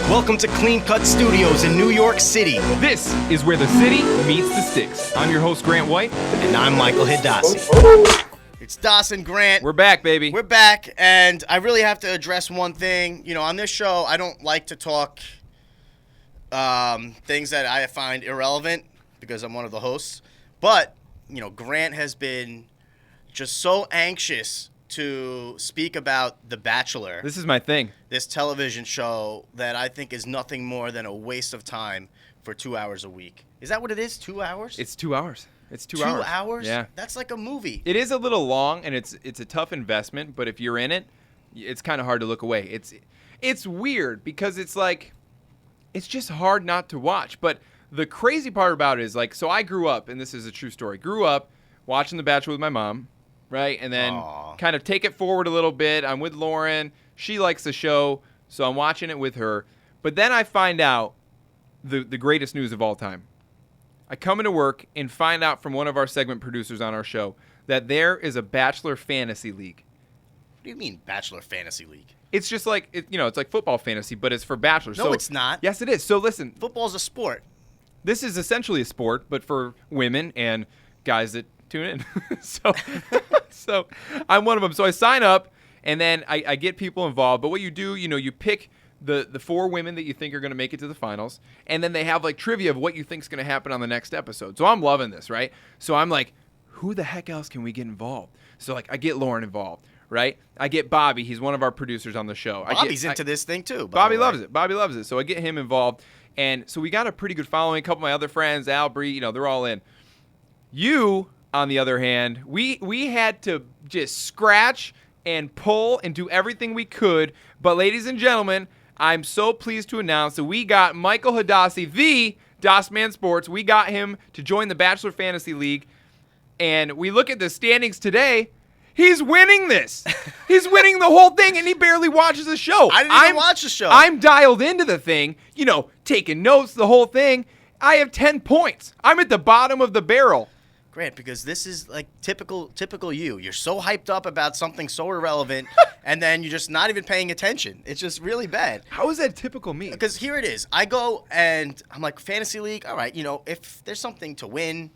Welcome to Clean Cut Studios in New York City. This is where the city meets the sticks. I'm your host, Grant White. And I'm Michael Hidasi. It's Das and Grant. We're back, baby. We're back, and I really have to address one thing. You know, on this show, I don't like to talk things that I find irrelevant because I'm one of the hosts. But, you know, Grant has been just so anxious to speak about The Bachelor. This is my thing. This television show that I think is nothing more than a waste of time for 2 hours a week. Is that what it is? 2 hours? It's 2 hours. It's 2 2 hours. 2 hours? Yeah. That's like a movie. It is a little long, and it's a tough investment, but if you're in it, it's kind of hard to look away. It's weird because it's like, it's just hard not to watch. But the crazy part about it is, like, so I grew up, and this is a true story, grew up watching The Bachelor with my mom, right? And then kind of take it forward a little bit. I'm with Lauren. She likes the show, so I'm watching it with her. But then I find out the greatest news of all time. I come into work and find out from one of our segment producers on our show that there is a Bachelor Fantasy League. What do you mean, Bachelor Fantasy League? It's just like, it's like football fantasy, but it's for bachelors. No, it's not. Yes, it is. So listen. Football's a sport. This is essentially a sport, but for women and guys that tune in. So I'm one of them. So I sign up, and then I get people involved. But what you do, you pick the 4 women that you think are going to make it to the finals, and then they have like trivia of what you think is going to happen on the next episode. So I'm loving this, right? So I'm like, who the heck else can we get involved? So like I get Lauren involved, right? I get Bobby. He's one of our producers on the show. Bobby's into this thing too. Bobby loves it. Bobby loves it. So I get him involved, and so we got a pretty good following. A couple of my other friends, Al, Bree, they're all in. You, on the other hand, we had to just scratch and pull and do everything we could. But ladies and gentlemen, I'm so pleased to announce that we got Michael Hidasi, the Das Man Sports. We got him to join the Bachelor Fantasy League. And we look at the standings today. He's winning this. He's winning the whole thing, and he barely watches the show. I didn't even watch the show. I'm dialed into the thing, taking notes, the whole thing. I have 10 points. I'm at the bottom of the barrel. Grant, because this is like typical you. You're so hyped up about something so irrelevant, and then you're just not even paying attention. It's just really bad. How is that typical me? Because here it is. I go and I'm like, Fantasy League, all right, if there's something to win,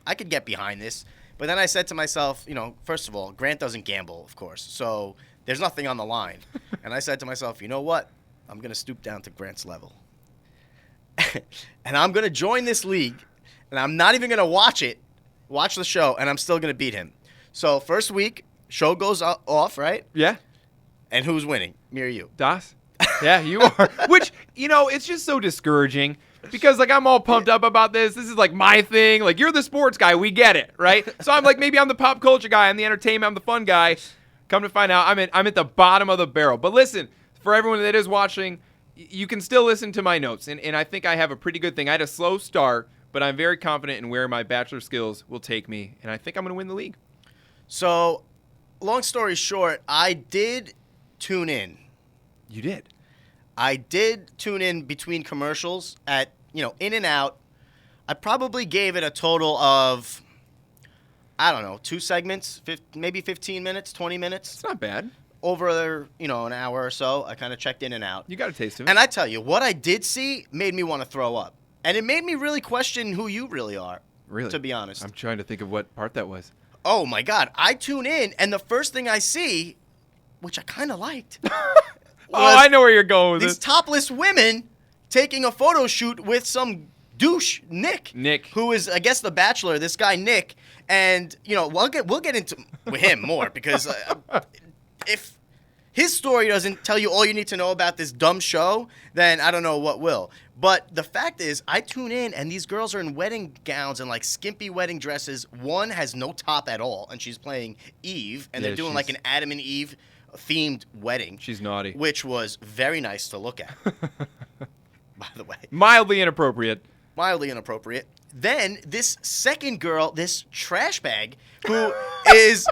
I could get behind this. But then I said to myself, first of all, Grant doesn't gamble, of course, so there's nothing on the line. And I said to myself, you know what? I'm going to stoop down to Grant's level. And I'm going to join this league. And I'm not even going to watch the show, and I'm still going to beat him. So first week, show goes off, right? Yeah. And who's winning? Me or you? Das? Yeah, you are. Which, it's just so discouraging because, like, I'm all pumped up about this. This is, like, my thing. Like, you're the sports guy. We get it, right? So I'm like, maybe I'm the pop culture guy. I'm the entertainment. I'm the fun guy. Come to find out, I'm at the bottom of the barrel. But listen, for everyone that is watching, you can still listen to my notes. And I think I have a pretty good thing. I had a slow start, but I'm very confident in where my Bachelor skills will take me, and I think I'm going to win the league. So, long story short, I did tune in. You did? I did tune in between commercials at, in and out. I probably gave it a total of, 2 segments, maybe 15 minutes, 20 minutes. It's not bad. Over, an hour or so, I kind of checked in and out. You got a taste of it. And I tell you, what I did see made me want to throw up. And it made me really question who you really are. Really? To be honest. I'm trying to think of what part that was. Oh, my God. I tune in, and the first thing I see, which I kind of liked. I know where you're going with these this. topless women taking a photo shoot with some douche, Nick. Who is, I guess, the Bachelor, this guy, Nick. And, we'll get into him more because if his story doesn't tell you all you need to know about this dumb show, then I don't know what will. But the fact is, I tune in, and these girls are in wedding gowns and, like, skimpy wedding dresses. One has no top at all, and she's playing Eve, and they're doing, like, an Adam and Eve themed wedding. She's naughty. Which was very nice to look at, by the way. Mildly inappropriate. Then this second girl, this trash bag, who is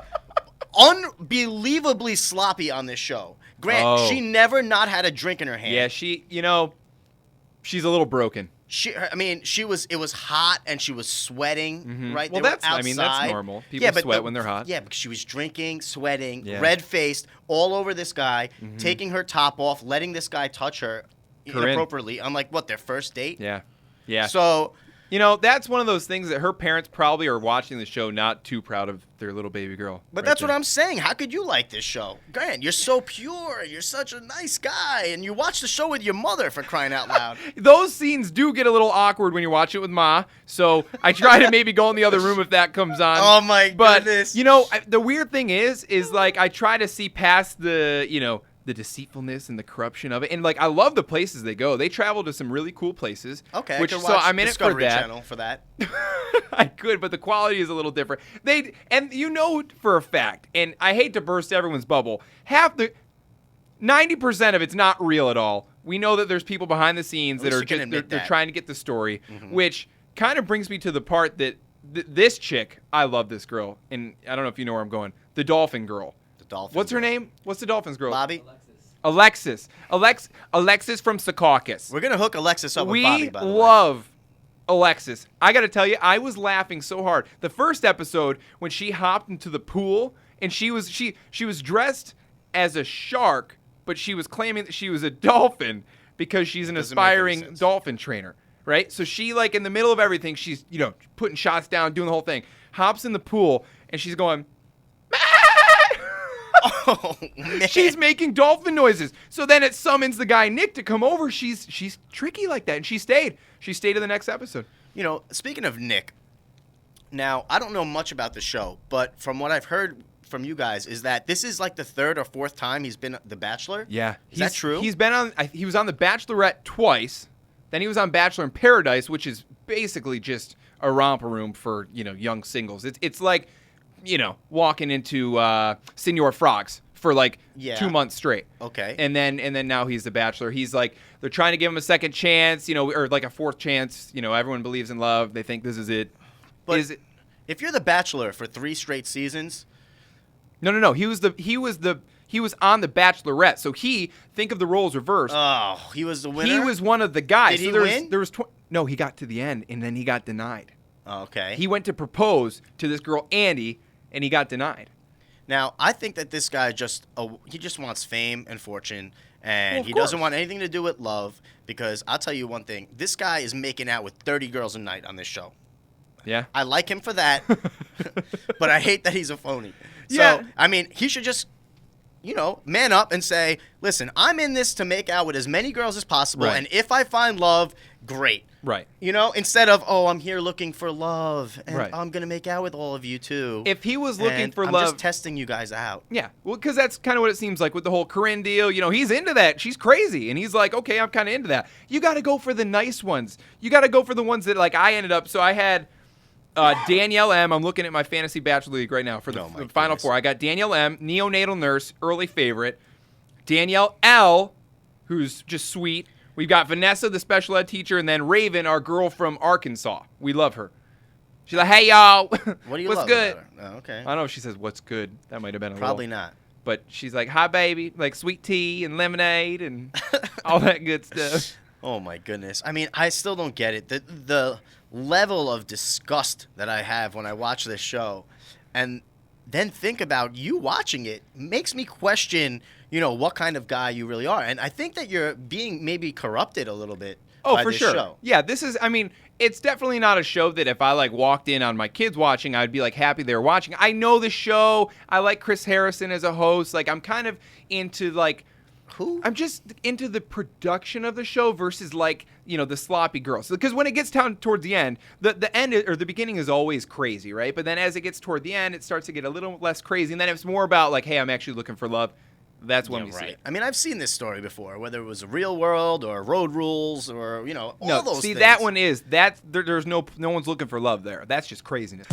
unbelievably sloppy on this show. Grant, she never not had a drink in her hand. Yeah, she's a little broken. It was hot and she was sweating, right? Well, that's normal. People sweat when they're hot. Yeah, because she was drinking, sweating, red-faced, all over this guy, taking her top off, letting this guy touch her inappropriately on, like, what, their first date? Yeah. Yeah. So, that's one of those things that her parents probably are watching the show not too proud of their little baby girl. But that's what I'm saying. How could you like this show? Grant, you're so pure, and you're such a nice guy, and you watch the show with your mother, for crying out loud. Those scenes do get a little awkward when you watch it with Ma, so I try to maybe go in the other room if that comes on. Oh, my goodness. But, the weird thing is like, I try to see past the, the deceitfulness and the corruption of it. And, like, I love the places they go. They travel to some really cool places. Okay, which, I could watch I'm in Discovery it for that. Channel for that. I could, but the quality is a little different. And for a fact, and I hate to burst everyone's bubble, 90% of it's not real at all. We know that there's people behind the scenes that are just they're trying to get the story, which kind of brings me to the part that this chick, I love this girl, and I don't know if you know where I'm going. The dolphin girl. What's her name? What's the dolphin's girl? Bobby? Alexis from Secaucus. We're going to hook Alexis up with Bobby, by the way. We love Alexis. I got to tell you, I was laughing so hard. The first episode, when she hopped into the pool, and she was dressed as a shark, but she was claiming that she was a dolphin because she's an aspiring dolphin trainer, right? So she, like, in the middle of everything, she's, putting shots down, doing the whole thing, hops in the pool, and she's going, oh, man. She's making dolphin noises. So then it summons the guy Nick to come over. She's tricky like that, and she stayed. She stayed in the next episode. Speaking of Nick, now I don't know much about the show, but from what I've heard from you guys is that this is like the third or fourth time he's been The Bachelor. Yeah, is that true? He was on The Bachelorette twice. Then he was on Bachelor in Paradise, which is basically just a romper room for young singles. It's like, walking into Señor Frogs for like 2 months straight. Okay. And then now he's The Bachelor. He's like, they're trying to give him a second chance, or like a fourth chance. Everyone believes in love. They think this is it. But if you're The Bachelor for 3 straight seasons. No. He was on The Bachelorette. So think of the roles reversed. Oh, he was the winner? He was one of the guys. Did he win? No, he got to the end, and then he got denied. Okay. He went to propose to this girl, Andy, and he got denied. Now, I think that this guy just wants fame and fortune, and he doesn't want anything to do with love, because I'll tell you one thing. This guy is making out with 30 girls a night on this show. Yeah. I like him for that, but I hate that he's a phony. Yeah. So, he should just, man up and say, listen, I'm in this to make out with as many girls as possible, and if I find love, great. Right. Instead of, I'm here looking for love, and I'm going to make out with all of you, too. If he was looking for love. I'm just testing you guys out. Yeah. Well, because that's kind of what it seems like with the whole Corinne deal. He's into that. She's crazy. And he's like, okay, I'm kind of into that. You got to go for the nice ones. You got to go for the ones that, like, I ended up. So I had Danielle M. I'm looking at my Fantasy Bachelor League right now for the Final Four. I got Danielle M., neonatal nurse, early favorite. Danielle L., who's just sweet. We've got Vanessa, the special ed teacher, and then Raven, our girl from Arkansas. We love her. She's like, hey, y'all. What do you what's love good? About her? Oh, okay. I don't know if she says what's good. That might have been Probably not. But she's like, hi, baby. Like sweet tea and lemonade and all that good stuff. Oh, my goodness. I still don't get it. The level of disgust that I have when I watch this show and then think about you watching it makes me question, what kind of guy you really are. And I think that you're being maybe corrupted a little bit by this show. Yeah, this is, it's definitely not a show that if I, like, walked in on my kids watching, I'd be, like, happy they were watching. I know the show. I like Chris Harrison as a host. Like, I'm kind of into, like, who? I'm just into the production of the show versus, like, the sloppy girls. Because when it gets down towards the end, the end or the beginning is always crazy, right? But then as it gets toward the end, it starts to get a little less crazy. And then it's more about, like, hey, I'm actually looking for love. That's when we see it. I've seen this story before, whether it was a Real World or Road Rules or, all those things. See, that one is, there's no one's looking for love there. That's just craziness.